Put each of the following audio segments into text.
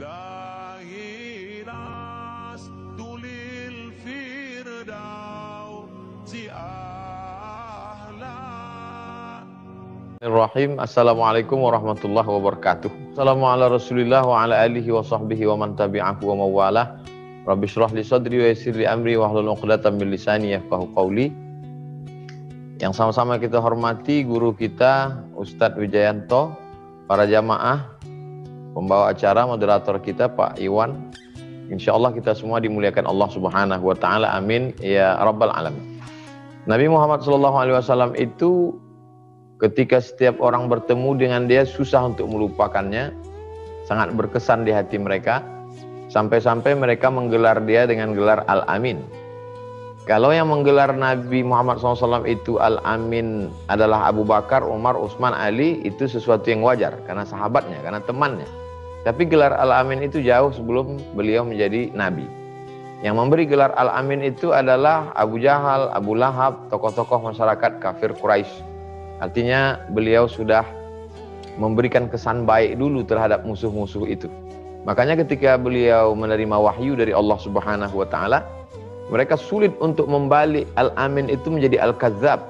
إلهي لست للفردوس أهلا. Bismillahirrahmanirrahim. Assalamualaikum warahmatullahi wabarakatuh. Assalamualaikum ala Rasulillah wa ala alihi wa sahbihi wa man tabi'ahu wa mawalah. Rabbi shrah li sadri wa yassir li amri wa hlul 'uqdatam min lisani yafqahu qawli. Yang sama-sama kita hormati guru kita Ustadz Wijayanto, para jamaah, pembawa acara, moderator kita Pak Iwan. Insyaallah kita semua dimuliakan Allah Subhanahu wa taala. Amin ya rabbal alamin. Nabi Muhammad SAW itu ketika setiap orang bertemu dengan dia susah untuk melupakannya, sangat berkesan di hati mereka, sampai-sampai mereka menggelar dia dengan gelar Al-Amin. Kalau yang menggelar Nabi Muhammad SAW itu Al-Amin adalah Abu Bakar, Umar, Utsman, Ali, itu sesuatu yang wajar karena sahabatnya, karena temannya. Tapi gelar Al-Amin itu jauh sebelum beliau menjadi Nabi. Yang memberi gelar Al-Amin itu adalah Abu Jahal, Abu Lahab, tokoh-tokoh masyarakat kafir Quraisy. Artinya beliau sudah memberikan kesan baik dulu terhadap musuh-musuh itu. Makanya ketika beliau menerima wahyu dari Allah Subhanahu wa taala, mereka sulit untuk membalik Al-Amin itu menjadi Al-Kadzab.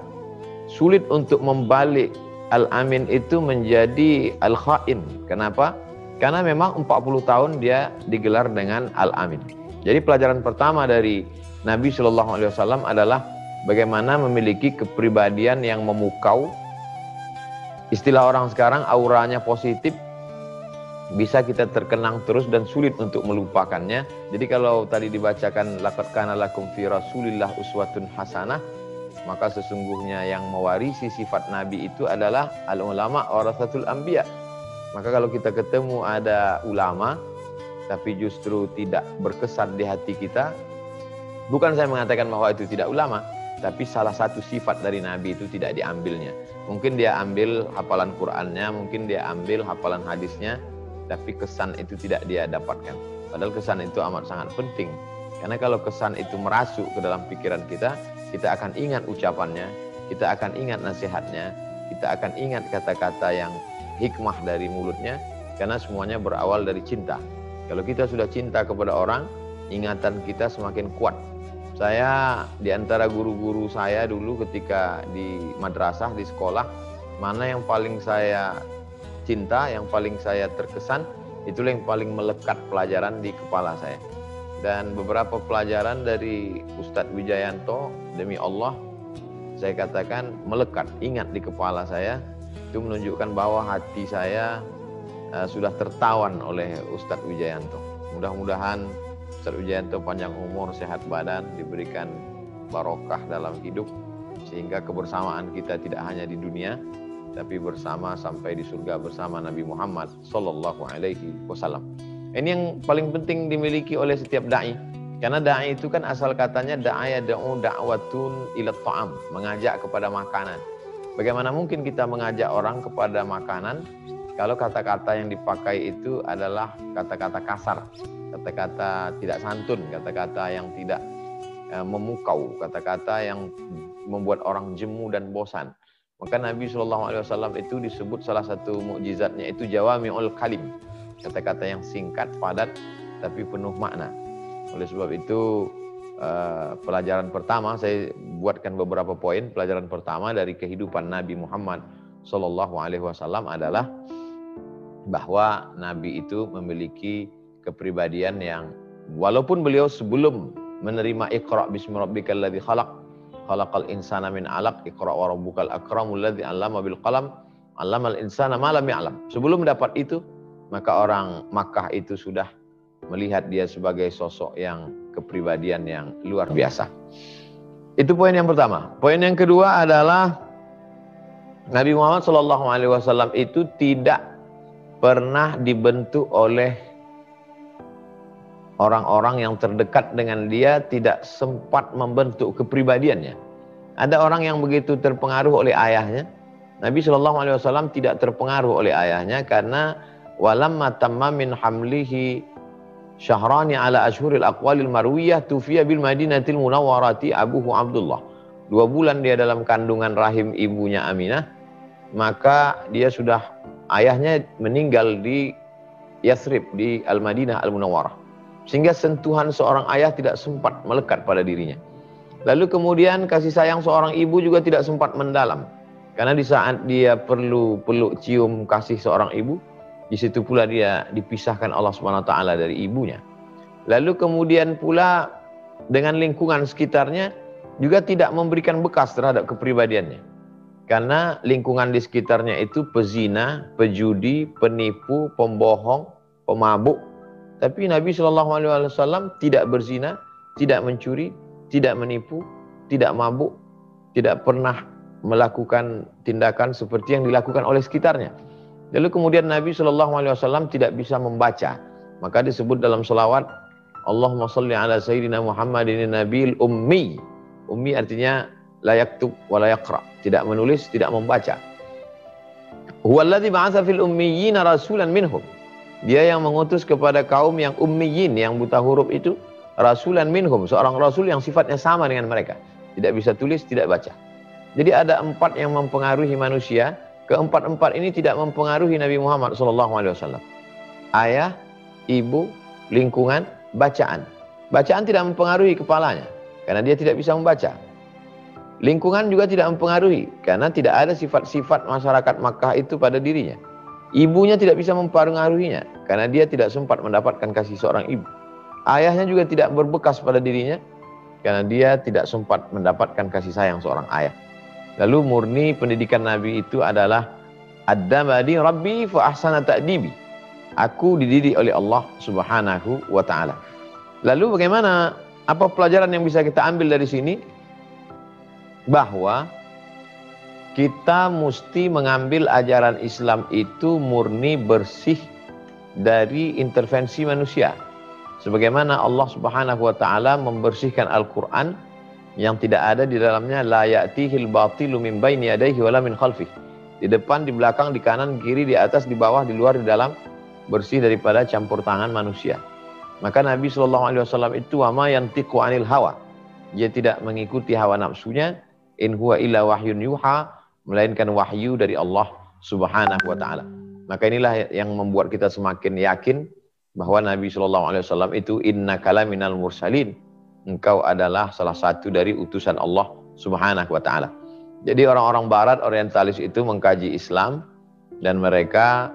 Sulit untuk membalik Al-Amin itu menjadi Al-Khain. Kenapa? Karena memang 40 tahun dia digelar dengan Al-Amin. Jadi pelajaran pertama dari Nabi SAW adalah bagaimana memiliki kepribadian yang memukau. Istilah orang sekarang auranya positif, bisa kita terkenang terus dan sulit untuk melupakannya. Jadi kalau tadi dibacakan laqad kana lakum fi Rasulillah uswatun hasanah, maka sesungguhnya yang mewarisi sifat Nabi itu adalah al-ulama warasatul anbiya. Maka kalau kita ketemu ada ulama tapi justru tidak berkesan di hati kita, bukan saya mengatakan bahwa itu tidak ulama, tapi salah satu sifat dari Nabi itu tidak diambilnya. Mungkin dia ambil hafalan Qur'annya, mungkin dia ambil hafalan hadisnya, tapi kesan itu tidak dia dapatkan. Padahal kesan itu amat sangat penting. Karena kalau kesan itu merasuk ke dalam pikiran kita, kita akan ingat ucapannya, kita akan ingat nasihatnya, kita akan ingat kata-kata yang hikmah dari mulutnya, karena semuanya berawal dari cinta. Kalau kita sudah cinta kepada orang, ingatan kita semakin kuat. Saya di antara guru-guru saya dulu ketika di madrasah, di sekolah, mana yang paling saya cinta, yang paling saya terkesan, itulah yang paling melekat pelajaran di kepala saya. Dan beberapa pelajaran dari Ustadz Wijayanto, demi Allah, saya katakan melekat, ingat di kepala saya. Itu menunjukkan bahwa hati saya sudah tertawan oleh Ustadz Wijayanto. Mudah-mudahan Ustadz Wijayanto panjang umur, sehat badan, diberikan barokah dalam hidup, sehingga kebersamaan kita tidak hanya di dunia, tapi bersama sampai di surga bersama Nabi Muhammad Sallallahu Alaihi Wasallam. Ini yang paling penting dimiliki oleh setiap da'i. Karena da'i itu kan asal katanya da'a yad'u da'watun ila ta'am, mengajak kepada makanan. Bagaimana mungkin kita mengajak orang kepada makanan kalau kata-kata yang dipakai itu adalah kata-kata kasar, kata-kata tidak santun, kata-kata yang tidak memukau, kata-kata yang membuat orang jemu dan bosan. Maka Nabi SAW itu disebut salah satu mukjizatnya itu jawami'ul kalim, kata-kata yang singkat, padat, tapi penuh makna. Oleh sebab itu pelajaran pertama, saya buatkan beberapa poin. Pelajaran pertama dari kehidupan Nabi Muhammad SAW adalah bahwa Nabi itu memiliki kepribadian yang walaupun beliau sebelum menerima Iqra bismi rabbikal ladzi khalaq, khalaqal insana min 'alaq, Iqra wa rabbukal akramul ladzi 'allama bil qalam, 'allamal insana ma lam ya'lam. Sebelum mendapat itu, maka orang Makkah itu sudah melihat dia sebagai sosok yang kepribadian yang luar biasa. Itu poin yang pertama. Poin yang kedua adalah Nabi Muhammad SAW itu tidak pernah dibentuk oleh orang-orang yang terdekat dengan dia, tidak sempat membentuk kepribadiannya. Ada orang yang begitu terpengaruh oleh ayahnya. Nabi SAW tidak terpengaruh oleh ayahnya karena walamma tamma min hamlihi syahrani ala ashhuril aqwalil marwiyah tufiya bil madinatil munawwarati abuhu Abdullah. 2 bulan dia dalam kandungan rahim ibunya Aminah, maka dia sudah, ayahnya meninggal di Yathrib, di Al-Madinah Al-Munawwarah. Sehingga sentuhan seorang ayah tidak sempat melekat pada dirinya. Lalu kemudian kasih sayang seorang ibu juga tidak sempat mendalam. Karena di saat dia perlu peluk cium kasih seorang ibu, di situ pula dia dipisahkan Allah SWT dari ibunya. Lalu kemudian pula dengan lingkungan sekitarnya juga tidak memberikan bekas terhadap kepribadiannya. Karena lingkungan di sekitarnya itu pezina, pejudi, penipu, pembohong, pemabuk. Tapi Nabi SAW tidak berzina, tidak mencuri, tidak menipu, tidak mabuk, tidak pernah melakukan tindakan seperti yang dilakukan oleh sekitarnya. Lalu kemudian Nabi SAW tidak bisa membaca. Maka disebut dalam salawat, Allahumma salli ala Sayyidina Muhammadin Nabil Ummi. Ummi artinya la yaktub wa la yaqra, tidak menulis, tidak membaca. Huwallazi ba'atsa fil ummiyina rasulan minhum. Dia yang mengutus kepada kaum yang ummiyin, yang buta huruf itu, rasulan minhum, seorang rasul yang sifatnya sama dengan mereka, tidak bisa tulis, tidak baca. Jadi ada 4 yang mempengaruhi manusia. Keempat-empat ini tidak mempengaruhi Nabi Muhammad SAW. Ayah, ibu, lingkungan, bacaan. Bacaan tidak mempengaruhi kepalanya karena dia tidak bisa membaca. Lingkungan juga tidak mempengaruhi karena tidak ada sifat-sifat masyarakat Makkah itu pada dirinya. Ibunya tidak bisa mempengaruhinya karena dia tidak sempat mendapatkan kasih seorang ibu. Ayahnya juga tidak berbekas pada dirinya karena dia tidak sempat mendapatkan kasih sayang seorang ayah. Lalu murni pendidikan Nabi itu adalah Addabani Rabbi fa ahsana ta'dibi. Aku dididik oleh Allah Subhanahu wa taala. Lalu bagaimana, apa pelajaran yang bisa kita ambil dari sini? Bahwa kita mesti mengambil ajaran Islam itu murni bersih dari intervensi manusia. Sebagaimana Allah Subhanahu wa taala membersihkan Al-Qur'an yang tidak ada di dalamnya la ya'tihil batilu min baini yadayhi wala min khalfih. Di depan, di belakang, di kanan, kiri, di atas, di bawah, di luar, di dalam, bersih daripada campur tangan manusia. Maka Nabi SAW itu wama yantiqu anil hawa. Dia tidak mengikuti hawa nafsunya, in huwa illa wahyun yuha, melainkan wahyu dari Allah Subhanahu wa taala. Maka inilah yang membuat kita semakin yakin bahwa Nabi SAW itu innaka laminal mursalin. Engkau adalah salah satu dari utusan Allah Subhanahu wa taala. Jadi orang-orang barat orientalis itu mengkaji Islam dan mereka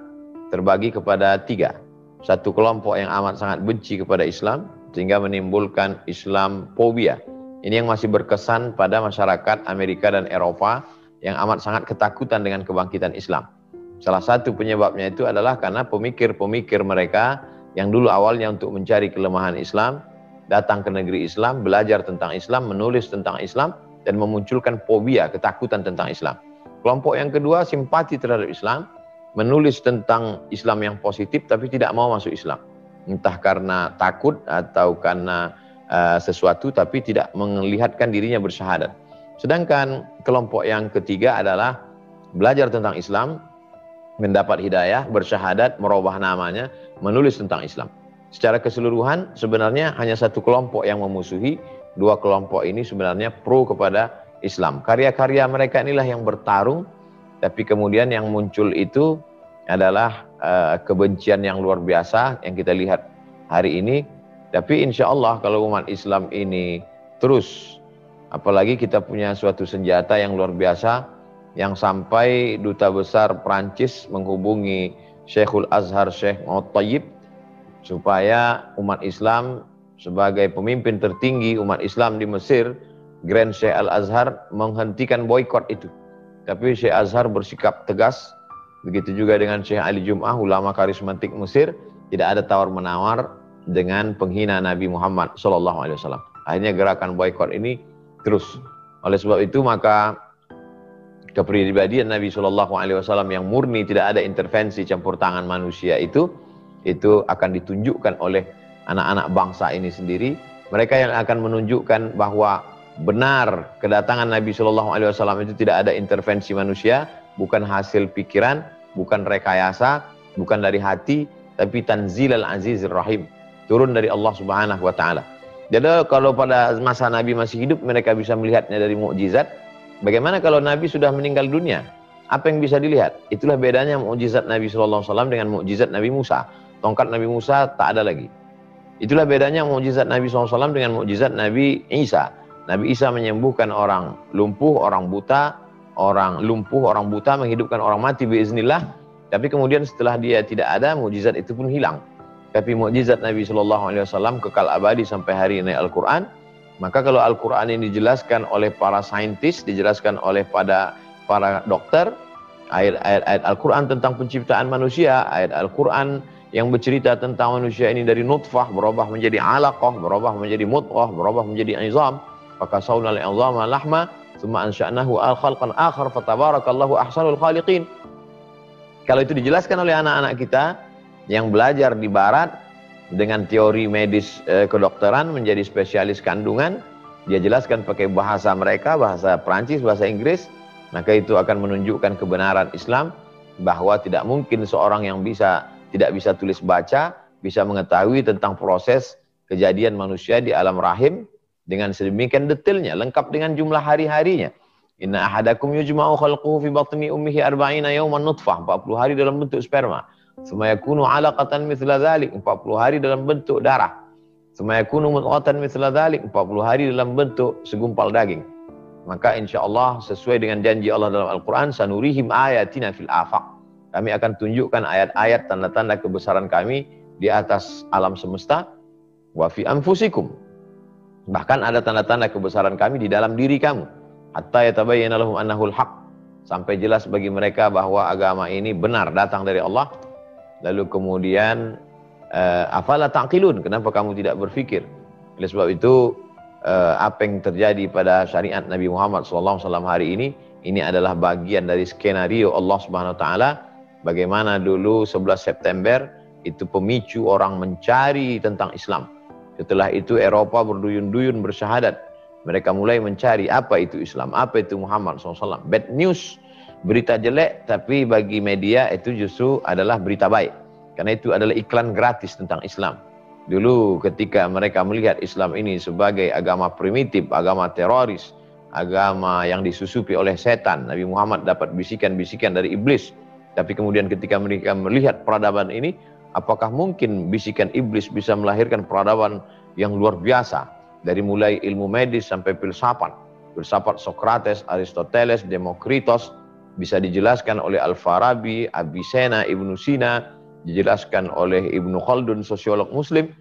terbagi kepada 3. Satu kelompok yang amat sangat benci kepada Islam sehingga menimbulkan Islamfobia. Ini yang masih berkesan pada masyarakat Amerika dan Eropa yang amat sangat ketakutan dengan kebangkitan Islam. Salah satu penyebabnya itu adalah karena pemikir-pemikir mereka yang dulu awalnya untuk mencari kelemahan Islam, datang ke negeri Islam, belajar tentang Islam, menulis tentang Islam, dan memunculkan fobia, ketakutan tentang Islam. Kelompok yang kedua simpati terhadap Islam, menulis tentang Islam yang positif, tapi tidak mau masuk Islam. Entah karena takut atau karena sesuatu, tapi tidak melihatkan dirinya bersyahadat. Sedangkan kelompok yang ketiga adalah belajar tentang Islam, mendapat hidayah, bersyahadat, merubah namanya, menulis tentang Islam. Secara keseluruhan sebenarnya hanya satu kelompok yang memusuhi, 2 kelompok ini sebenarnya pro kepada Islam. Karya-karya mereka inilah yang bertarung, tapi kemudian yang muncul itu adalah kebencian yang luar biasa yang kita lihat hari ini. Tapi insya Allah kalau umat Islam ini terus, apalagi kita punya suatu senjata yang luar biasa, yang sampai Duta Besar Prancis menghubungi Syekhul Azhar Syekh Muhammad Thayyib supaya umat Islam sebagai pemimpin tertinggi umat Islam di Mesir, Grand Syekh Al-Azhar, menghentikan boikot itu. Tapi Syekh Azhar bersikap tegas. Begitu juga dengan Syekh Ali Jum'ah, ulama karismatik Mesir, tidak ada tawar-menawar dengan penghina Nabi Muhammad SAW. Akhirnya gerakan boikot ini terus. Oleh sebab itu maka kepribadian Nabi SAW yang murni, tidak ada intervensi campur tangan manusia itu akan ditunjukkan oleh anak-anak bangsa ini sendiri. Mereka yang akan menunjukkan bahwa benar kedatangan Nabi SAW itu tidak ada intervensi manusia, bukan hasil pikiran, bukan rekayasa, bukan dari hati, tapi tanzilal azizir rahim, turun dari Allah Subhanahu wa taala. Jadi kalau pada masa Nabi masih hidup mereka bisa melihatnya dari mukjizat, bagaimana kalau Nabi sudah meninggal dunia? Apa yang bisa dilihat? Itulah bedanya mukjizat Nabi SAW dengan mukjizat Nabi Musa. tongkat Nabi Musa tak ada lagi. Itulah bedanya mukjizat Nabi SAW dengan mukjizat Nabi Isa. Nabi Isa menyembuhkan orang lumpuh, orang buta, menghidupkan orang mati biiznillah. Tapi kemudian setelah dia tidak ada, mukjizat itu pun hilang. Tapi mukjizat Nabi SAW kekal abadi sampai hari ini Al-Quran. Maka kalau Al-Quran ini dijelaskan oleh para saintis, dijelaskan oleh para dokter, ayat-ayat Al-Quran tentang penciptaan manusia, ayat Al-Quran yang bercerita tentang manusia ini dari nutfah, berubah menjadi alaqah, berubah menjadi mudghah, berubah menjadi izam, fakasawna al-izama lahma, thumma ansha'nahu khalqan akhar, fatabarakallahu ahsanul khaliqin. Kalau itu dijelaskan oleh anak-anak kita yang belajar di barat, dengan teori medis kedokteran menjadi spesialis kandungan, dia jelaskan pakai bahasa mereka, bahasa Perancis, bahasa Inggris, maka itu akan menunjukkan kebenaran Islam bahwa tidak mungkin seorang yang tidak bisa tulis baca bisa mengetahui tentang proses kejadian manusia di alam rahim dengan sedemikian detailnya, lengkap dengan jumlah hari-harinya. Inna ahadakum yujma'u khalquhu fi batni ummihi 40 yawman nutfah, 40 hari dalam bentuk sperma. Semayakunu alaqatan mithla dhalik, 40 hari dalam bentuk darah. Semayakunu mudghatan mithla dhalik, 40 hari dalam bentuk segumpal daging. Maka insya Allah sesuai dengan janji Allah dalam Al-Quran, sanurihim ayatina fil afaq. Kami akan tunjukkan ayat-ayat tanda-tanda kebesaran kami di atas alam semesta. Wa fi anfusikum. Bahkan ada tanda-tanda kebesaran kami di dalam diri kamu. Hatta yatabayyana lahum annahul haq. Sampai jelas bagi mereka bahwa agama ini benar, datang dari Allah. Lalu kemudian afala ta'qilun, kenapa kamu tidak berpikir? Oleh sebab itu apa yang terjadi pada syariat Nabi Muhammad SAW hari ini adalah bagian dari skenario Allah Subhanahu Wa Taala. Bagaimana dulu 11 September itu pemicu orang mencari tentang Islam. Setelah itu Eropa berduyun-duyun bersyahadat. Mereka mulai mencari apa itu Islam, apa itu Muhammad SAW. Bad news, berita jelek, tapi bagi media itu justru adalah berita baik. Karena itu adalah iklan gratis tentang Islam. Dulu ketika mereka melihat Islam ini sebagai agama primitif, agama teroris, agama yang disusupi oleh setan, Nabi Muhammad dapat bisikan-bisikan dari iblis. Tapi kemudian ketika mereka melihat peradaban ini, apakah mungkin bisikan iblis bisa melahirkan peradaban yang luar biasa? Dari mulai ilmu medis sampai filsafat Sokrates, Aristoteles, Demokritos, bisa dijelaskan oleh Al-Farabi, Avicenna, Ibnu Sina, dijelaskan oleh Ibnu Khaldun, sosiolog muslim.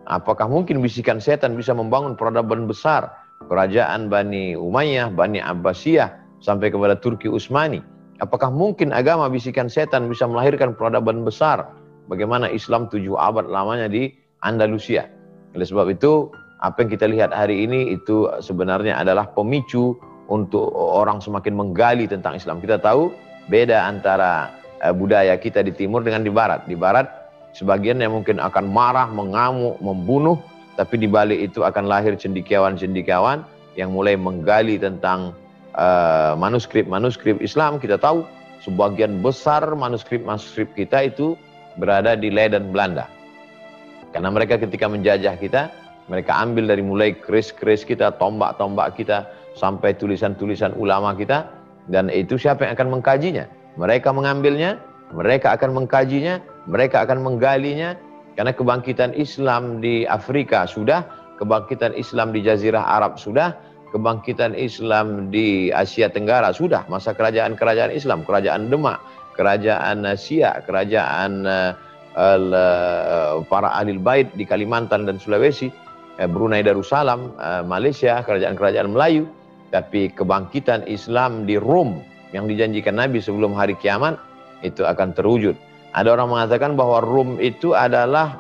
Apakah mungkin bisikan setan bisa membangun peradaban besar, kerajaan Bani Umayyah, Bani Abbasiyah, sampai kepada Turki Utsmani? Apakah mungkin agama bisikan setan bisa melahirkan peradaban besar? Bagaimana Islam 7 abad lamanya di Andalusia? Oleh sebab itu, apa yang kita lihat hari ini itu sebenarnya adalah pemicu untuk orang semakin menggali tentang Islam. Kita tahu beda antara budaya kita di timur dengan di barat. Di barat sebagian yang mungkin akan marah, mengamuk, membunuh, tapi di balik itu akan lahir cendekiawan-cendekiawan yang mulai menggali tentang manuskrip Islam. Kita tahu sebagian besar manuskrip kita itu berada di Leiden, Belanda. Karena mereka ketika menjajah kita, mereka ambil dari mulai keris-keris kita, tombak-tombak kita, sampai tulisan-tulisan ulama kita. Dan itu siapa yang akan mengkajinya? Mereka mengambilnya, mereka akan mengkajinya, mereka akan menggalinya. Karena kebangkitan Islam di Afrika sudah, kebangkitan Islam di Jazirah Arab sudah, kebangkitan Islam di Asia Tenggara sudah. Masa kerajaan-kerajaan Islam, kerajaan Demak, kerajaan Siak, kerajaan para ahli bait di Kalimantan dan Sulawesi, Brunei Darussalam, Malaysia, kerajaan-kerajaan Melayu. Tapi kebangkitan Islam di Rom yang dijanjikan Nabi sebelum hari kiamat itu akan terwujud. Ada orang mengatakan bahwa Rom itu adalah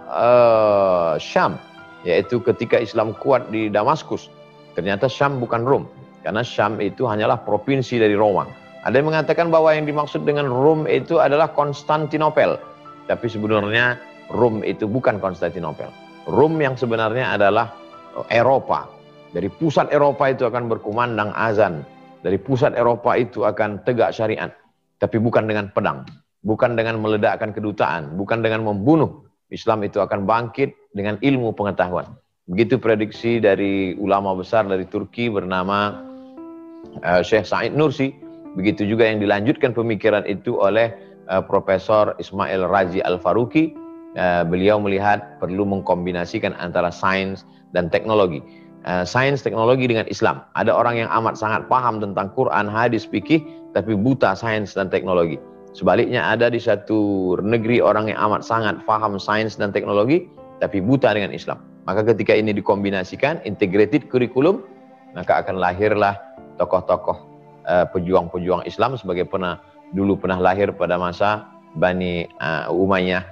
Syam, yaitu ketika Islam kuat di Damaskus. Ternyata Syam bukan Rom, karena Syam itu hanyalah provinsi dari Roma. Ada yang mengatakan bahwa yang dimaksud dengan Rom itu adalah Konstantinopel. Tapi sebenarnya Rom itu bukan Konstantinopel. Rom yang sebenarnya adalah Eropa. Dari pusat Eropa itu akan berkumandang azan. Dari pusat Eropa itu akan tegak syariat. Tapi bukan dengan pedang. Bukan dengan meledakkan kedutaan. Bukan dengan membunuh. Islam itu akan bangkit dengan ilmu pengetahuan. Begitu prediksi dari ulama besar dari Turki bernama Syekh Said Nursi. Begitu juga yang dilanjutkan pemikiran itu oleh Profesor Ismail Razi Al-Faruqi. beliau melihat perlu mengkombinasikan antara sains dan teknologi. Sains teknologi dengan Islam. Ada orang yang amat sangat paham tentang Quran, hadis, fikih, tapi buta sains dan teknologi. Sebaliknya ada di satu negeri orang yang amat sangat paham sains dan teknologi, tapi buta dengan Islam. Maka ketika ini dikombinasikan, integrated kurikulum, maka akan lahirlah tokoh-tokoh pejuang-pejuang Islam sebagai dulu pernah lahir pada masa Bani Umayyah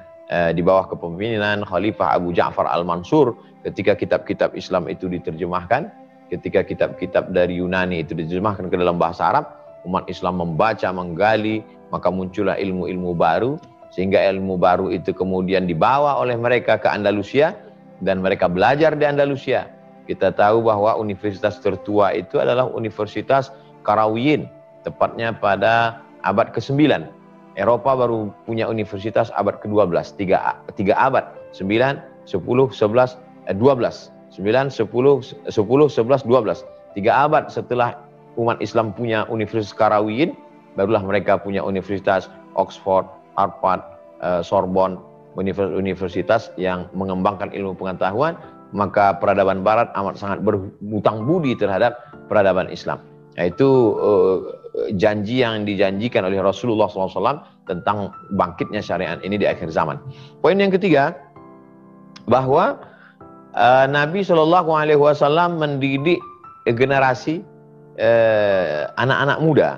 di bawah kepemimpinan Khalifah Abu Ja'far Al-Mansur. Ketika kitab-kitab Islam itu diterjemahkan, ketika kitab-kitab dari Yunani itu diterjemahkan ke dalam bahasa Arab, umat Islam membaca, menggali, maka muncullah ilmu-ilmu baru, sehingga ilmu baru itu kemudian dibawa oleh mereka ke Andalusia, dan mereka belajar di Andalusia. Kita tahu bahwa universitas tertua itu adalah Universitas Qarawiyyin, tepatnya pada abad ke-9. Eropa baru punya universitas abad ke-12, tiga abad, 9, 10, 11, 12. 9, 10, 11, 12. 3 abad setelah umat Islam punya Universitas Qarawiyyin, barulah mereka punya Universitas Oxford, Harvard, Sorbonne, universitas yang mengembangkan ilmu pengetahuan. Maka peradaban Barat amat sangat berhutang budi terhadap peradaban Islam. Yaitu janji yang dijanjikan oleh Rasulullah SAW tentang bangkitnya syariat ini di akhir zaman. Poin yang ketiga, bahwa Nabi SAW mendidik generasi anak-anak muda.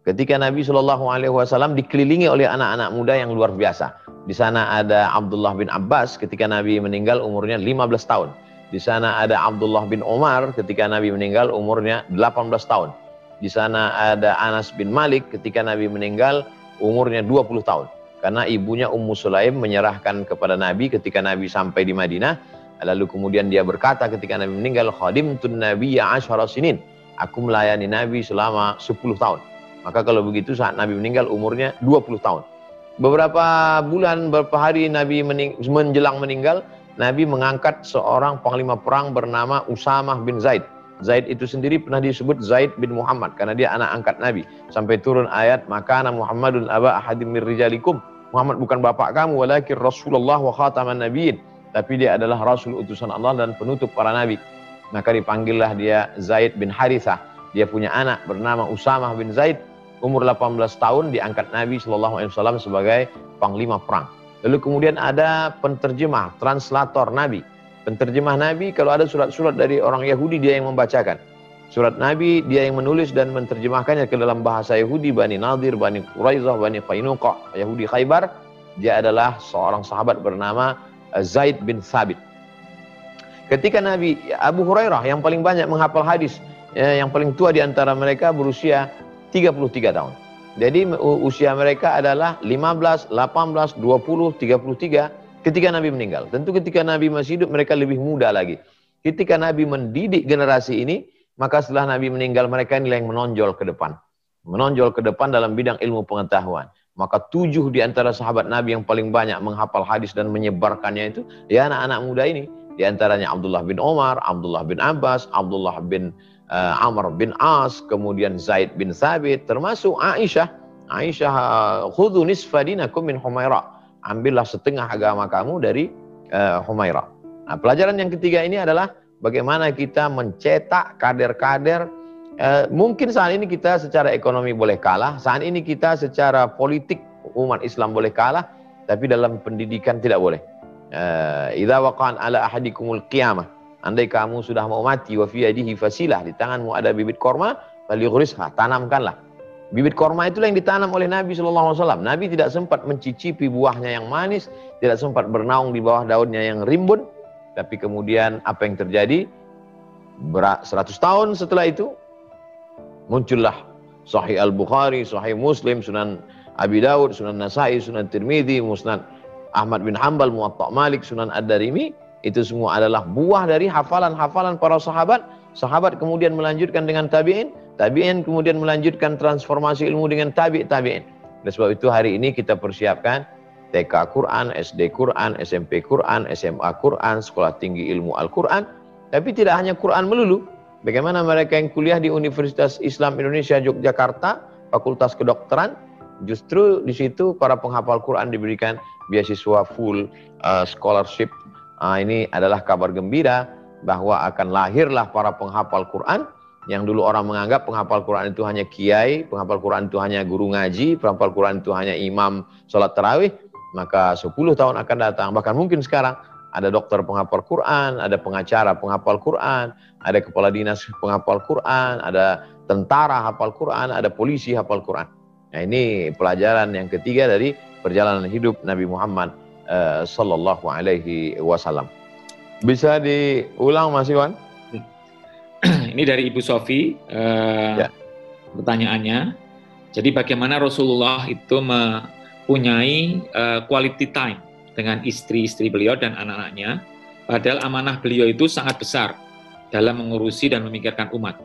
Ketika Nabi SAW dikelilingi oleh anak-anak muda yang luar biasa. Di sana ada Abdullah bin Abbas ketika Nabi meninggal umurnya 15 tahun. Di sana ada Abdullah bin Umar ketika Nabi meninggal umurnya 18 tahun. Di sana ada Anas bin Malik ketika Nabi meninggal umurnya 20 tahun. Karena ibunya Ummu Sulaim menyerahkan kepada Nabi ketika Nabi sampai di Madinah. Lalu kemudian dia berkata ketika Nabi meninggal, khadimtun nabiyya 10 sinin. Aku melayani Nabi selama 10 tahun. Maka kalau begitu saat Nabi meninggal umurnya 20 tahun. Beberapa bulan, beberapa hari Nabi menjelang meninggal, Nabi mengangkat seorang panglima perang bernama Usamah bin Zaid. Zaid itu sendiri pernah disebut Zaid bin Muhammad karena dia anak angkat Nabi. Sampai turun ayat, "Makana Muhammadun aba ahadim mir rijalikum." Muhammad bukan bapak kamu, walakin Rasulullah wa khataman nabiyyin. Tapi dia adalah Rasul utusan Allah dan penutup para nabi. Maka dipanggillah dia Zaid bin Harithah. Dia punya anak bernama Usamah bin Zaid. Umur 18 tahun diangkat Nabi SAW sebagai panglima perang. Lalu kemudian ada penterjemah, translator Nabi. Penterjemah Nabi, kalau ada surat-surat dari orang Yahudi, dia yang membacakan. Surat Nabi, dia yang menulis dan menterjemahkannya ke dalam bahasa Yahudi, Bani Nadir, Bani Quraidah, Bani Qainuqa, Yahudi Khaybar. Dia adalah seorang sahabat bernama Zaid bin Thabit. Ketika Nabi, Abu Hurairah yang paling banyak menghafal hadis, yang paling tua di antara mereka berusia 33 tahun. Jadi usia mereka adalah 15, 18, 20, 33 ketika Nabi meninggal. Tentu ketika Nabi masih hidup mereka lebih muda lagi. Ketika Nabi mendidik generasi ini, maka setelah Nabi meninggal mereka inilah yang menonjol ke depan. Menonjol ke depan dalam bidang ilmu pengetahuan. Maka 7 di antara sahabat Nabi yang paling banyak menghafal hadis dan menyebarkannya itu, ya anak-anak muda ini. Di antaranya Abdullah bin Umar, Abdullah bin Abbas, Abdullah bin Amr bin As, kemudian Zaid bin Thabit, termasuk Aisyah. Aisyah, khudhu nisfa dinakum min Humaira. Ambillah setengah agama kamu dari Humaira. Nah, pelajaran yang ketiga ini adalah bagaimana kita mencetak kader-kader. Mungkin saat ini kita secara ekonomi boleh kalah, saat ini kita secara politik umat Islam boleh kalah, tapi dalam pendidikan tidak boleh. Idza waqan ala ahadikumul qiyamah. Andai kamu sudah mau mati, wa fi yadihi fasilah, di tanganmu ada bibit korma, falyughrisha, tanamkanlah. Bibit korma itulah yang ditanam oleh Nabi SAW. Nabi tidak sempat mencicipi buahnya yang manis, tidak sempat bernaung di bawah daunnya yang rimbun, tapi kemudian apa yang terjadi? 100 tahun setelah itu, muncullah Sahih Al-Bukhari, Sahih Muslim, Sunan Abi Daud, Sunan Nasai, Sunan Tirmidzi, Musnad Ahmad bin Hanbal, Muwatta Malik, Sunan Ad-Darimi. Itu semua adalah buah dari hafalan-hafalan para sahabat. Sahabat kemudian melanjutkan dengan tabi'in. Tabi'in kemudian melanjutkan transformasi ilmu dengan tabi'in. Oleh sebab itu hari ini kita persiapkan TK Quran, SD Quran, SMP Quran, SMA Quran, Sekolah Tinggi Ilmu Al-Quran. Tapi tidak hanya Quran melulu. Bagaimana mereka yang kuliah di Universitas Islam Indonesia Yogyakarta, Fakultas Kedokteran, Justru di situ para penghafal Quran diberikan beasiswa full scholarship. Ini adalah kabar gembira bahwa akan lahirlah para penghafal Quran yang dulu orang menganggap penghafal Quran itu hanya kiai, penghafal Quran itu hanya guru ngaji, penghafal Quran itu hanya imam sholat tarawih. Maka 10 tahun akan datang, bahkan mungkin sekarang ada dokter penghafal Quran, ada pengacara penghafal Quran, ada kepala dinas penghafal Quran, ada tentara hafal Quran, ada polisi hafal Quran. Nah, ini pelajaran yang ketiga dari perjalanan hidup Nabi Muhammad sallallahu alaihi wasallam. Bisa diulang Mas Iwan? Ini dari Ibu Sofi, Ya. Pertanyaannya. Jadi bagaimana Rasulullah itu mempunyai quality time dengan istri-istri beliau dan anak-anaknya, padahal amanah beliau itu sangat besar dalam mengurusi dan memikirkan umat.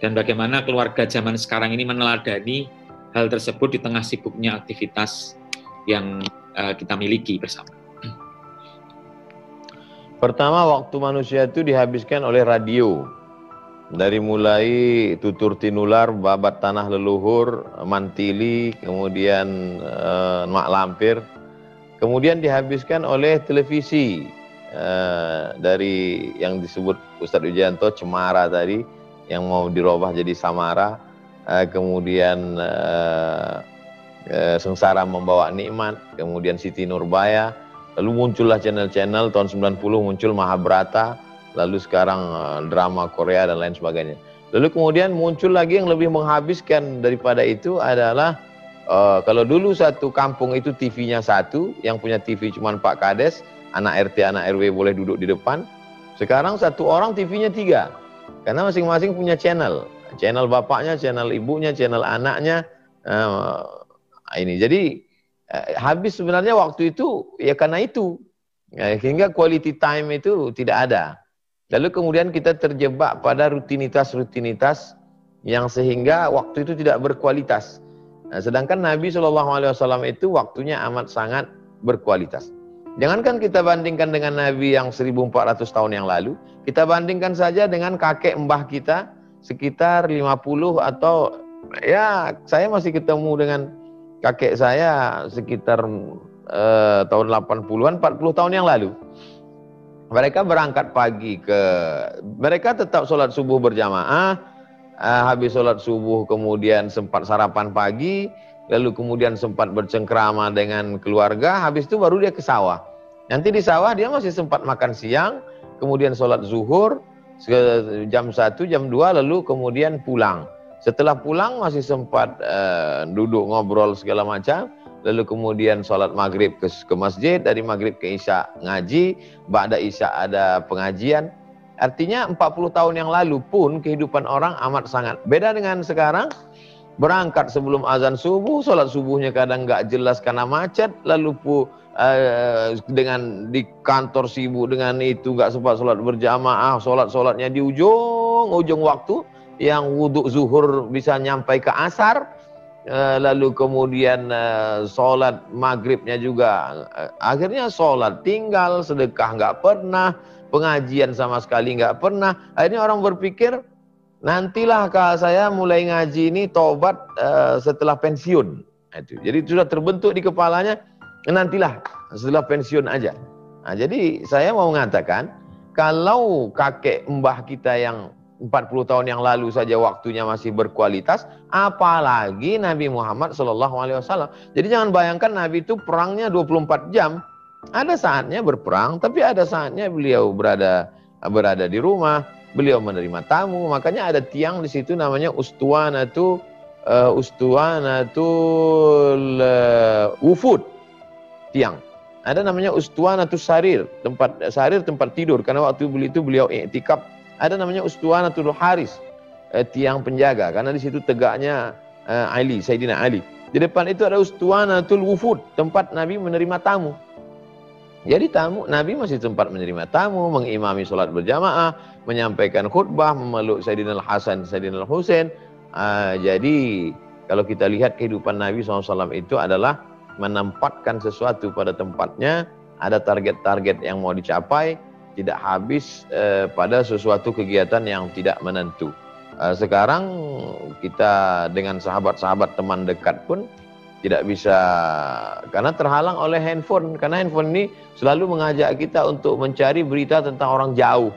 Dan bagaimana keluarga zaman sekarang ini meneladani hal tersebut di tengah sibuknya aktivitas yang kita miliki bersama. Pertama, waktu manusia itu dihabiskan oleh radio. Dari mulai tutur tinular, babat tanah leluhur, mantili, kemudian mak lampir. Kemudian dihabiskan oleh televisi. Dari yang disebut Ustadz Wijayanto, Cemara tadi, yang mau dirubah jadi Samara. Kemudian Sengsara Membawa Nikmat, kemudian Siti Nurbaya, lalu muncullah channel-channel tahun 90 muncul Mahabharata, lalu sekarang drama Korea dan lain sebagainya. Lalu kemudian muncul lagi yang lebih menghabiskan daripada itu adalah kalau dulu satu kampung itu TV-nya satu, yang punya TV cuma Pak Kades, anak RT, anak RW boleh duduk di depan. Sekarang satu orang TV-nya 3, karena masing-masing punya channel. Channel bapaknya, channel ibunya, channel anaknya. Ini jadi habis sebenarnya waktu itu ya karena itu, hingga quality time itu tidak ada. Lalu kemudian kita terjebak pada rutinitas-rutinitas yang sehingga waktu itu tidak berkualitas. Nah, sedangkan Nabi SAW itu waktunya amat sangat berkualitas. Jangankan kita bandingkan dengan Nabi yang 1400 tahun yang lalu, kita bandingkan saja dengan kakek mbah kita sekitar 50 atau ya saya masih ketemu dengan kakek saya sekitar tahun 80-an, 40 tahun yang lalu. Mereka berangkat pagi mereka tetap sholat subuh berjamaah, habis sholat subuh kemudian sempat sarapan pagi, lalu kemudian sempat bercengkrama dengan keluarga, habis itu baru dia ke sawah. Nanti di sawah dia masih sempat makan siang, kemudian sholat zuhur, jam 1, jam 2, lalu kemudian pulang. Setelah pulang masih sempat duduk ngobrol segala macam, lalu kemudian sholat maghrib ke masjid, dari maghrib ke isya ngaji, ba'da isya ada pengajian. Artinya 40 tahun yang lalu pun kehidupan orang amat sangat beda dengan sekarang. Berangkat sebelum azan subuh, sholat subuhnya kadang nggak jelas karena macet, lalu dengan di kantor sibuk dengan itu nggak sempat sholat berjamaah, sholatnya di ujung waktu, yang wudhu zuhur bisa nyampai ke asar, lalu kemudian sholat maghribnya juga akhirnya sholat tinggal, sedekah nggak pernah, pengajian sama sekali nggak pernah. Akhirnya orang berpikir, nantilah kalau saya mulai ngaji ini tobat setelah pensiun. Itu. Jadi sudah terbentuk di kepalanya, nantilah setelah pensiun aja. Nah, jadi saya mau mengatakan, kalau kakek mbah kita yang 40 tahun yang lalu saja waktunya masih berkualitas, apalagi Nabi Muhammad SAW. Jadi jangan bayangkan Nabi itu perangnya 24 jam. Ada saatnya berperang, tapi ada saatnya beliau berada di rumah, beliau menerima tamu. Makanya ada tiang di situ namanya Ustuwanatul Wufud. Tiang. Ada namanya Ustuwanatul Sarir, tempat tidur, karena waktu beliau iktikaf. Ada namanya Ustuwanatul Haris, tiang penjaga, karena di situ tegaknya Sayyidina Ali. Di depan itu ada Ustuwanatul Wufud, tempat Nabi menerima tamu. Jadi Nabi masih sempat menerima tamu, mengimami sholat berjamaah, menyampaikan khutbah, memeluk Sayyidina Al-Hasan, Sayyidina Al-Husain. Jadi kalau kita lihat kehidupan Nabi SAW itu adalah menempatkan sesuatu pada tempatnya, ada target-target yang mau dicapai, tidak habis pada sesuatu kegiatan yang tidak menentu. Sekarang kita dengan sahabat-sahabat teman dekat pun tidak bisa karena terhalang oleh handphone. Karena handphone ini selalu mengajak kita untuk mencari berita tentang orang jauh.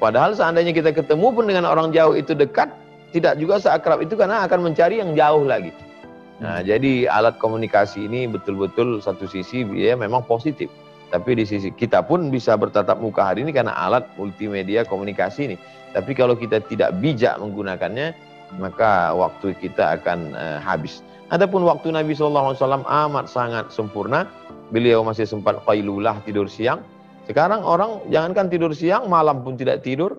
Padahal seandainya kita ketemu pun dengan orang jauh itu dekat, tidak juga seakrab itu karena akan mencari yang jauh lagi. Nah, jadi alat komunikasi ini betul-betul satu sisi ya memang positif. Tapi di sisi kita pun bisa bertatap muka hari ini karena alat multimedia komunikasi ini. Tapi kalau kita tidak bijak menggunakannya, maka waktu kita akan habis. Adapun waktu Nabi SAW amat sangat sempurna. Beliau masih sempat qailulah, tidur siang. Sekarang orang jangankan tidur siang, malam pun tidak tidur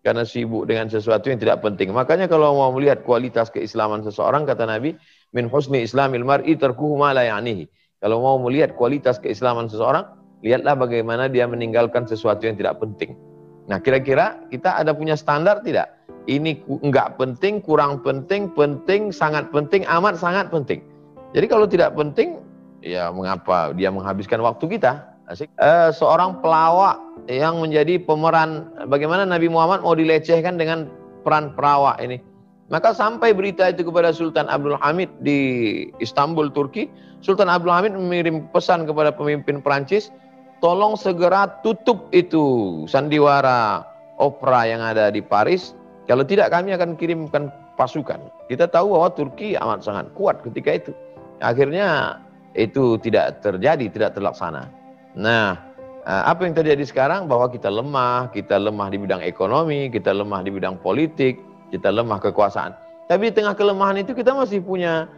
karena sibuk dengan sesuatu yang tidak penting. Makanya kalau mau melihat kualitas keislaman seseorang, kata Nabi, min husni islamil mar'i tarkuhu ma la ya'nihi. Kalau mau melihat kualitas keislaman seseorang, lihatlah bagaimana dia meninggalkan sesuatu yang tidak penting. Nah, kira-kira kita ada punya standar tidak? Ini enggak penting, kurang penting, penting, sangat penting, amat sangat penting. Jadi kalau tidak penting, ya mengapa dia menghabiskan waktu kita? Asik. Seorang pelawak yang menjadi pemeran, bagaimana Nabi Muhammad mau dilecehkan dengan peran pelawak ini. Maka sampai berita itu kepada Sultan Abdul Hamid di Istanbul, Turki. Sultan Abdul Hamid mengirim pesan kepada pemimpin Perancis, tolong segera tutup itu sandiwara opera yang ada di Paris. Kalau tidak kami akan kirimkan pasukan. Kita tahu bahwa Turki amat sangat kuat ketika itu. Akhirnya itu tidak terjadi, tidak terlaksana. Nah, apa yang terjadi sekarang? Bahwa kita lemah di bidang ekonomi, kita lemah di bidang politik, kita lemah kekuasaan. Tapi di tengah kelemahan itu kita masih punya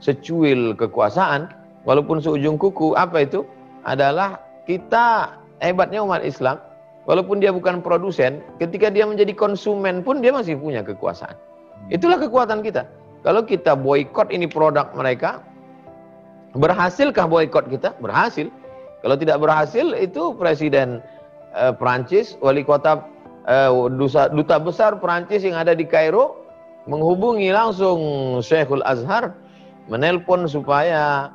secuil kekuasaan, walaupun seujung kuku. Apa itu? Adalah kita hebatnya umat Islam, walaupun dia bukan produsen, ketika dia menjadi konsumen pun dia masih punya kekuasaan. Itulah kekuatan kita. Kalau kita boikot ini produk mereka, berhasilkah boikot kita? Berhasil. Kalau tidak berhasil, itu Presiden Prancis, wali kota duta besar Prancis yang ada di Kairo menghubungi langsung Syekhul Azhar, menelpon supaya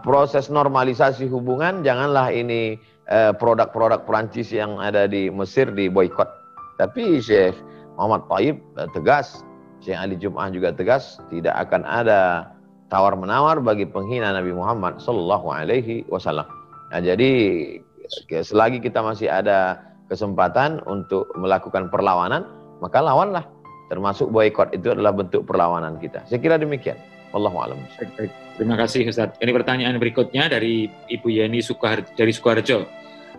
proses normalisasi hubungan janganlah ini produk-produk Prancis yang ada di Mesir diboikot. Tapi Syekh Muhammad Thayyib tegas, Syekh Ali Jum'ah juga tegas, tidak akan ada tawar-menawar bagi penghina Nabi Muhammad sallallahu alaihi wasallam. Nah, jadi selagi kita masih ada kesempatan untuk melakukan perlawanan, maka lawanlah. Termasuk boikot itu adalah bentuk perlawanan kita. Saya kira demikian. Wallahu a'lam. Baik. Terima kasih Ustaz. Ini pertanyaan berikutnya dari Ibu Yeni dari Sukoharjo.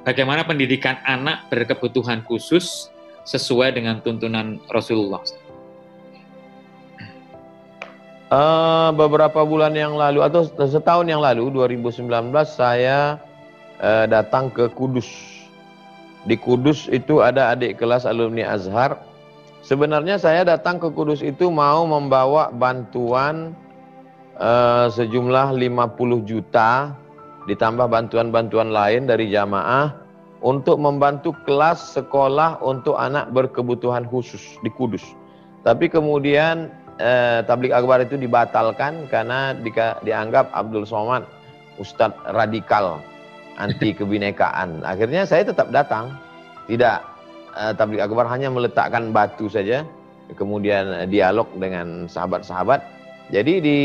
Bagaimana pendidikan anak berkebutuhan khusus sesuai dengan tuntunan Rasulullah? Beberapa bulan yang lalu atau setahun yang lalu, 2019, saya datang ke Kudus. Di Kudus itu ada adik kelas alumni Azhar. Sebenarnya saya datang ke Kudus itu mau membawa bantuan sejumlah 50 juta ditambah bantuan-bantuan lain dari jamaah untuk membantu kelas sekolah untuk anak berkebutuhan khusus di Kudus. Tapi kemudian tabligh akbar itu dibatalkan karena dianggap Abdul Somad Ustadz radikal anti kebinekaan. Akhirnya saya tetap datang. Tidak tabligh akbar hanya meletakkan batu saja, kemudian dialog dengan sahabat-sahabat. Jadi di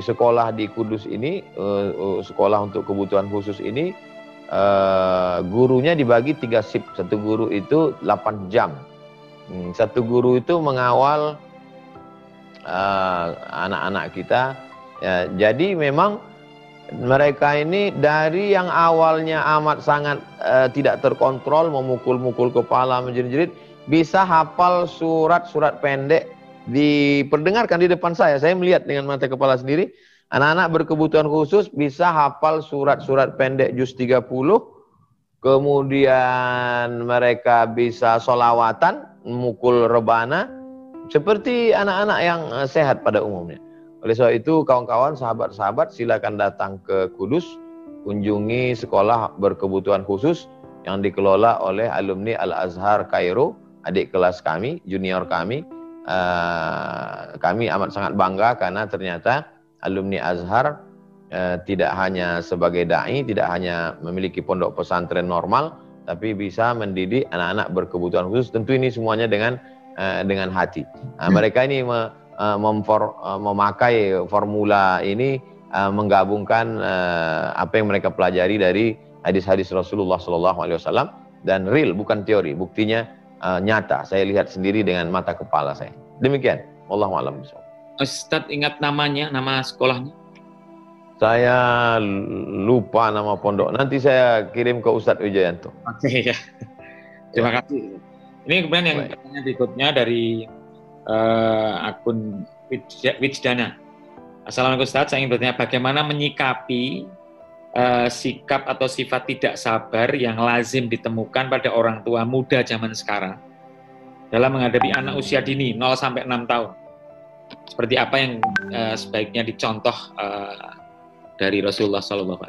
sekolah di Kudus ini, sekolah untuk kebutuhan khusus ini, gurunya dibagi 3 shift. Satu guru itu 8 jam. Satu guru itu mengawal anak-anak kita. Ya, jadi memang mereka ini dari yang awalnya amat sangat tidak terkontrol, memukul-mukul kepala, menjerit-jerit, bisa hafal surat-surat pendek, diperdengarkan di depan saya melihat dengan mata kepala sendiri. Anak-anak berkebutuhan khusus bisa hafal surat-surat pendek juz 30, kemudian mereka bisa sholawatan, memukul rebana, seperti anak-anak yang sehat pada umumnya. Oleh sebab itu, kawan-kawan, sahabat-sahabat, silakan datang ke Kudus, kunjungi sekolah berkebutuhan khusus yang dikelola oleh alumni Al-Azhar Kairo, adik kelas kami, junior kami. Kami amat sangat bangga karena ternyata alumni Azhar tidak hanya sebagai dai, tidak hanya memiliki pondok pesantren normal, tapi bisa mendidik anak-anak berkebutuhan khusus. Tentu ini semuanya dengan hati. Mereka ini memakai formula ini, menggabungkan apa yang mereka pelajari dari hadis-hadis Rasulullah SAW dan real, bukan teori. Buktinya nyata. Saya lihat sendiri dengan mata kepala saya. Demikian. Wallahu a'lam bishawab. Ustadz ingat namanya, nama sekolahnya? Saya lupa nama pondok. Nanti saya kirim ke Ustadz Wijayanto. Oke, ya. Terima kasih. Ini kemudian yang pertanyaan berikutnya dari akun Wijdana. Assalamualaikum Ustadz, saya ingin bertanya bagaimana menyikapi sikap atau sifat tidak sabar yang lazim ditemukan pada orang tua muda zaman sekarang dalam menghadapi anak usia dini 0 sampai 6 tahun. Seperti apa yang sebaiknya dicontoh dari Rasulullah SAW?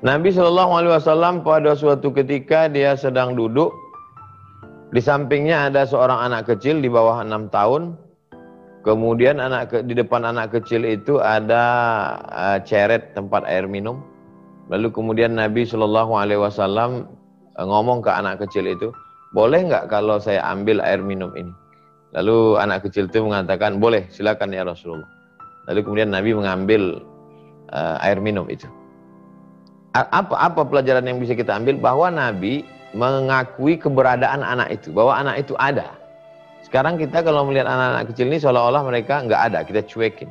Nabi SAW pada suatu ketika dia sedang duduk, di sampingnya ada seorang anak kecil di bawah 6 tahun. Kemudian di depan anak kecil itu ada ceret tempat air minum. Lalu kemudian Nabi SAW ngomong ke anak kecil itu, boleh nggak kalau saya ambil air minum ini? Lalu anak kecil itu mengatakan, boleh, silakan ya Rasulullah. Lalu kemudian Nabi mengambil air minum itu. Apa pelajaran yang bisa kita ambil? Bahwa Nabi mengakui keberadaan anak itu, bahwa anak itu ada. Sekarang kita kalau melihat anak-anak kecil ini seolah-olah mereka nggak ada, kita cuekin.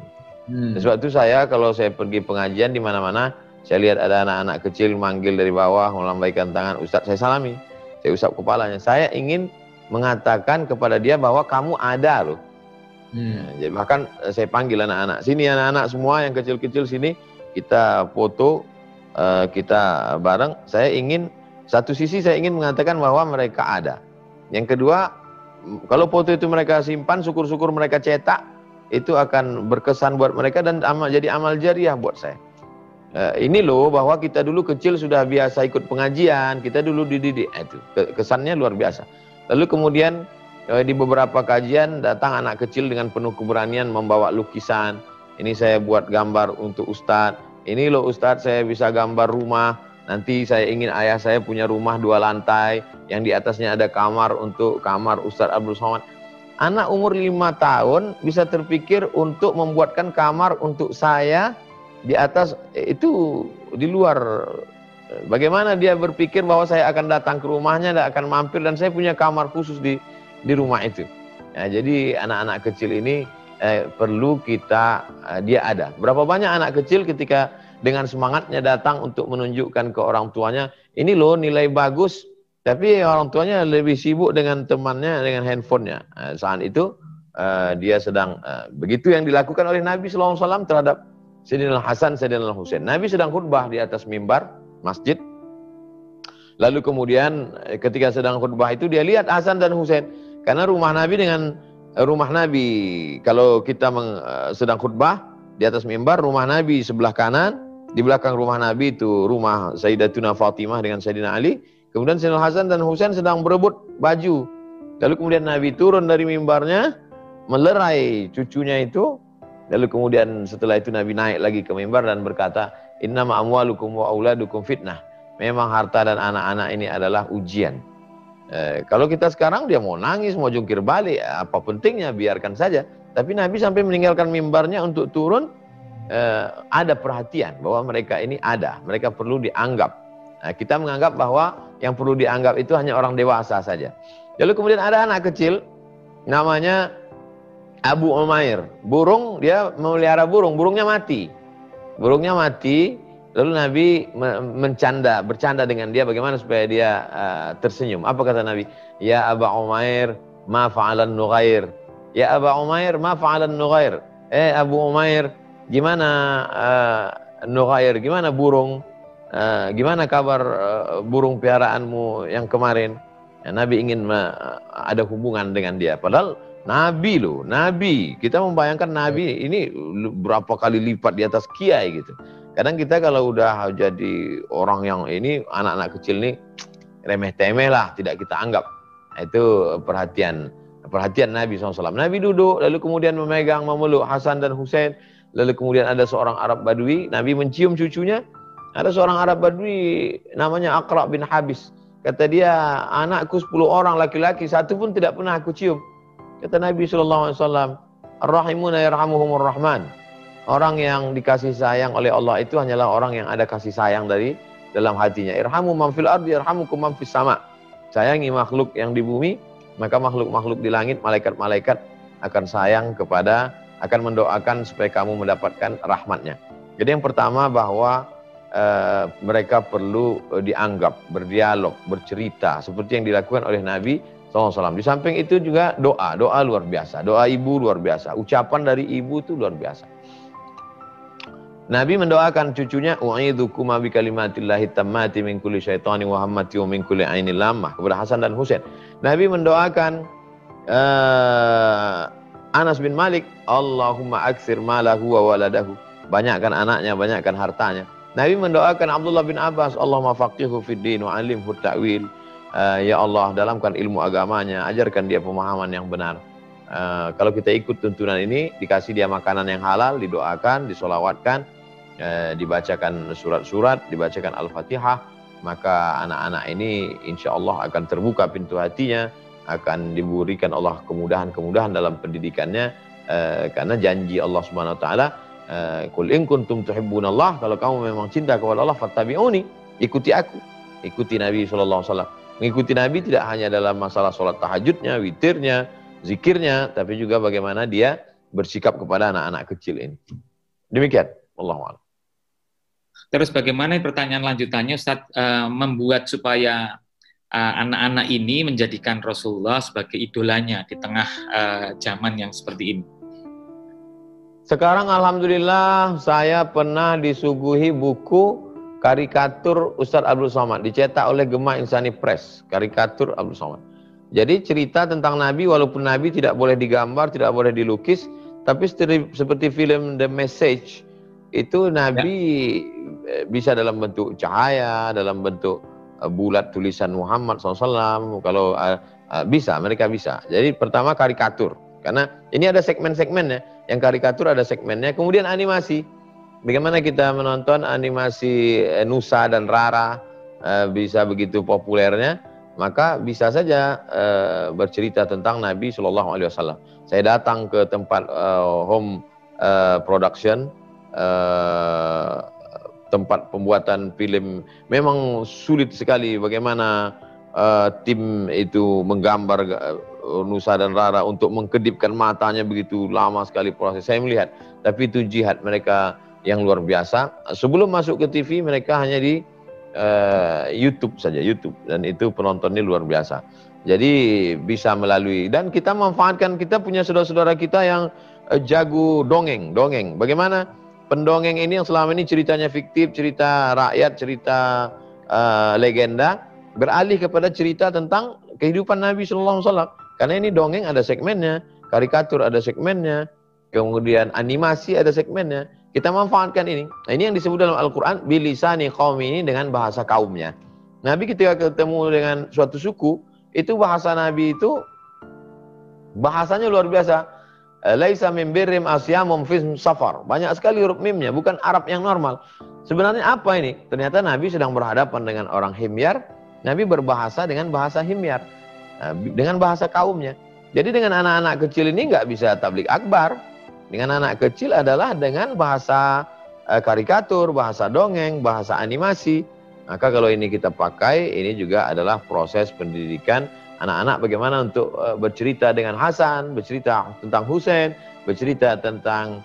Sebab itu kalau saya pergi pengajian di mana-mana, saya lihat ada anak-anak kecil manggil dari bawah, melambaikan tangan, Ustadz saya salami, saya usap kepalanya. Saya ingin mengatakan kepada dia bahwa kamu ada loh. Jadi bahkan saya panggil anak-anak, sini anak-anak semua yang kecil-kecil sini, kita foto, kita bareng. Satu sisi saya ingin mengatakan bahwa mereka ada. Yang kedua, kalau foto itu mereka simpan, syukur-syukur mereka cetak, itu akan berkesan buat mereka dan jadi amal jariah buat saya. Ini loh bahwa kita dulu kecil sudah biasa ikut pengajian, kita dulu dididik, itu kesannya luar biasa. Lalu kemudian di beberapa kajian datang anak kecil dengan penuh keberanian membawa lukisan. Ini saya buat gambar untuk Ustadz. Ini loh Ustadz, saya bisa gambar rumah. Nanti saya ingin ayah saya punya rumah 2 lantai, yang di atasnya ada kamar untuk kamar Ustadz Abdul Somad. Anak umur 5 tahun bisa terpikir untuk membuatkan kamar untuk saya di atas, itu di luar. Bagaimana dia berpikir bahwa saya akan datang ke rumahnya, dan akan mampir, dan saya punya kamar khusus di rumah itu. Ya, jadi anak-anak kecil ini perlu kita, dia ada. Berapa banyak anak kecil ketika dengan semangatnya datang untuk menunjukkan ke orang tuanya, ini loh nilai bagus, tapi orang tuanya lebih sibuk dengan temannya, dengan handphonenya. Saat itu dia sedang, begitu yang dilakukan oleh Nabi SAW terhadap Sayyidina Hasan, Sayyidina Husain. Nabi sedang khutbah di atas mimbar masjid. Lalu kemudian ketika sedang khutbah itu dia lihat Hasan dan Husain. Karena rumah Nabi dengan rumah Nabi, kalau kita sedang khutbah di atas mimbar, rumah Nabi sebelah kanan, di belakang rumah Nabi itu rumah Sayyidatuna Fatimah dengan Sayyidina Ali. Kemudian Sayyidina Hasan dan Husain sedang berebut baju. Lalu kemudian Nabi turun dari mimbarnya, melerai cucunya itu. Lalu kemudian setelah itu Nabi naik lagi ke mimbar dan berkata, innama amwalukum wa auladukum fitnah. Memang harta dan anak-anak ini adalah ujian. Kalau kita sekarang dia mau nangis, mau jungkir balik, apa pentingnya, biarkan saja. Tapi Nabi sampai meninggalkan mimbarnya untuk turun, ada perhatian bahwa mereka ini ada, mereka perlu dianggap. Nah, kita menganggap bahwa yang perlu dianggap itu hanya orang dewasa saja. Lalu kemudian ada anak kecil, namanya Abu Umair. Burung, dia memelihara burung, burungnya mati. Burungnya mati, lalu Nabi bercanda dengan dia bagaimana supaya dia tersenyum. Apa kata Nabi? Ya Abu Umair, ma fa'alan nughair. Ya Abu Umair, ma fa'alan nughair. Abu Umair, gimana nughair, gimana burung? Gimana kabar burung piaraanmu yang kemarin? Ya, Nabi ingin ada hubungan dengan dia. Padahal Nabi loh, Nabi. Kita membayangkan Nabi ini berapa kali lipat di atas kiai gitu. Kadang kita kalau udah jadi orang yang ini, anak-anak kecil nih remeh-temeh lah, tidak kita anggap. Itu perhatian Nabi SAW. Nabi duduk, lalu kemudian memeluk Hasan dan Husain. Lalu kemudian ada seorang Arab Badui, Nabi mencium cucunya. Ada seorang Arab Badui namanya Aqra bin Habis. Kata dia, anakku 10 orang laki-laki, satu pun tidak pernah aku cium. Kata Nabi SAW, Ar-Rahimuna yarhamuhumur Rahman. Orang yang dikasih sayang oleh Allah itu hanyalah orang yang ada kasih sayang dari dalam hatinya. Irhamu man fil ardi yarhamukum man fis sama. Sayangi makhluk yang di bumi, maka makhluk-makhluk di langit, malaikat-malaikat akan sayang kepada, akan mendoakan supaya kamu mendapatkan rahmatnya. Jadi yang pertama bahwa mereka perlu dianggap, berdialog, bercerita seperti yang dilakukan oleh Nabi SAW. Di samping itu juga doa luar biasa, doa ibu luar biasa, ucapan dari ibu itu luar biasa. Nabi mendoakan cucunya, u'idzukum bi kalimatillahi tammati min kulli syaitani wa hammati wa min kulli ainil lammah, kepada Hasan dan Husain. Nabi mendoakan Anas bin Malik, Allahumma aktsir malahu wa waladahu, banyakkan anaknya, banyakkan hartanya. Nabi mendoakan Abdullah bin Abbas, Allahumma faqihhu fid din wa 'allimhu ta'wil. Ya Allah, dalamkan ilmu agamanya, ajarkan dia pemahaman yang benar. Kalau kita ikut tuntunan ini, dikasih dia makanan yang halal, didoakan, disolawatkan, dibacakan surat-surat, dibacakan Al-Fatihah, maka anak-anak ini insya Allah akan terbuka pintu hatinya, akan diberikan Allah kemudahan-kemudahan dalam pendidikannya, karena janji Allah Subhanahu wa taala, qul in kuntum tuhibbunallah, kalau kamu memang cinta kepada Allah, fattabi'uni, ikuti aku, ikuti Nabi sallallahu alaihi wasallam. Mengikuti Nabi tidak hanya dalam masalah sholat tahajudnya, witirnya, zikirnya, tapi juga bagaimana dia bersikap kepada anak-anak kecil ini. Demikian, Allahu a'lam. Terus bagaimana pertanyaan lanjutannya Ustaz, membuat supaya anak-anak ini menjadikan Rasulullah sebagai idolanya di tengah zaman yang seperti ini? Sekarang alhamdulillah saya pernah disuguhi buku karikatur Ustadz Abdul Somad, dicetak oleh Gema Insani Press, karikatur Abdul Somad. Jadi cerita tentang Nabi, walaupun Nabi tidak boleh digambar, tidak boleh dilukis, tapi seperti film The Message, itu Nabi bisa dalam bentuk cahaya, dalam bentuk bulat tulisan Muhammad SAW, kalau bisa, mereka bisa. Jadi pertama karikatur, karena ini ada segmen-segmennya, yang karikatur ada segmennya, kemudian animasi. Bagaimana kita menonton animasi Nusa dan Rara bisa begitu populernya, maka bisa saja bercerita tentang Nabi Shallallahu Alaihi Wasallam. Saya datang ke tempat home production, tempat pembuatan film, memang sulit sekali bagaimana tim itu menggambar Nusa dan Rara untuk mengkedipkan matanya, begitu lama sekali proses. Saya melihat, tapi itu jihad mereka yang luar biasa. Sebelum masuk ke TV mereka hanya di YouTube saja, YouTube, dan itu penontonnya luar biasa. Jadi bisa melalui, dan kita manfaatkan, kita punya saudara-saudara kita yang jago dongeng. Bagaimana pendongeng ini yang selama ini ceritanya fiktif, cerita rakyat, cerita legenda, beralih kepada cerita tentang kehidupan Nabi Sallallahu Alaihi Wasallam. Karena ini dongeng ada segmennya, karikatur ada segmennya, kemudian animasi ada segmennya. Kita manfaatkan ini. Nah, ini yang disebut dalam Al-Quran bilisani qaumi, ini dengan bahasa kaumnya. Nabi ketika ketemu dengan suatu suku, itu bahasa Nabi itu bahasanya luar biasa. Laisa min birrim asyamum fi safar. Banyak sekali huruf mimnya, bukan Arab yang normal. Sebenarnya apa ini? Ternyata Nabi sedang berhadapan dengan orang Himyar. Nabi berbahasa dengan bahasa Himyar, dengan bahasa kaumnya. Jadi dengan anak-anak kecil ini nggak bisa tablik akbar. Dengan anak kecil adalah dengan bahasa karikatur, bahasa dongeng, bahasa animasi. Maka kalau ini kita pakai, ini juga adalah proses pendidikan anak-anak bagaimana untuk bercerita dengan Hasan, bercerita tentang Husain, bercerita tentang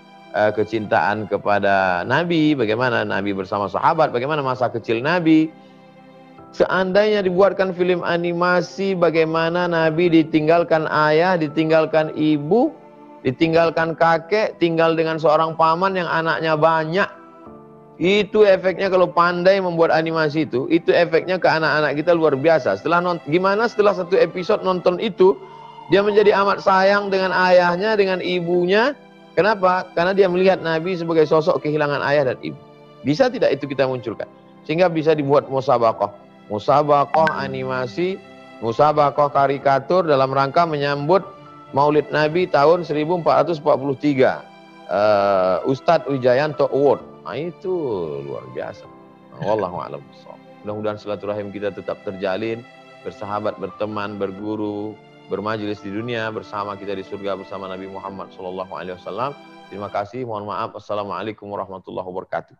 kecintaan kepada Nabi, bagaimana Nabi bersama sahabat, bagaimana masa kecil Nabi. Seandainya dibuatkan film animasi bagaimana Nabi ditinggalkan ayah, ditinggalkan ibu, ditinggalkan kakek, tinggal dengan seorang paman yang anaknya banyak. Itu efeknya kalau pandai membuat animasi itu efeknya ke anak-anak kita luar biasa. Setelah satu episode nonton itu, dia menjadi amat sayang dengan ayahnya, dengan ibunya. Kenapa? Karena dia melihat Nabi sebagai sosok kehilangan ayah dan ibu. Bisa tidak itu kita munculkan? Sehingga bisa dibuat musabaqah animasi, musabaqah karikatur dalam rangka menyambut Maulid Nabi tahun 1443, Ustadz Wijayanto Award. Nah, itu luar biasa. Wallahu a'lam bishawab. Mudah-mudahan silaturahim kita tetap terjalin, bersahabat, berteman, berguru, bermajelis di dunia bersama kita di surga bersama Nabi Muhammad SAW. Terima kasih, mohon maaf. Assalamualaikum warahmatullahi wabarakatuh.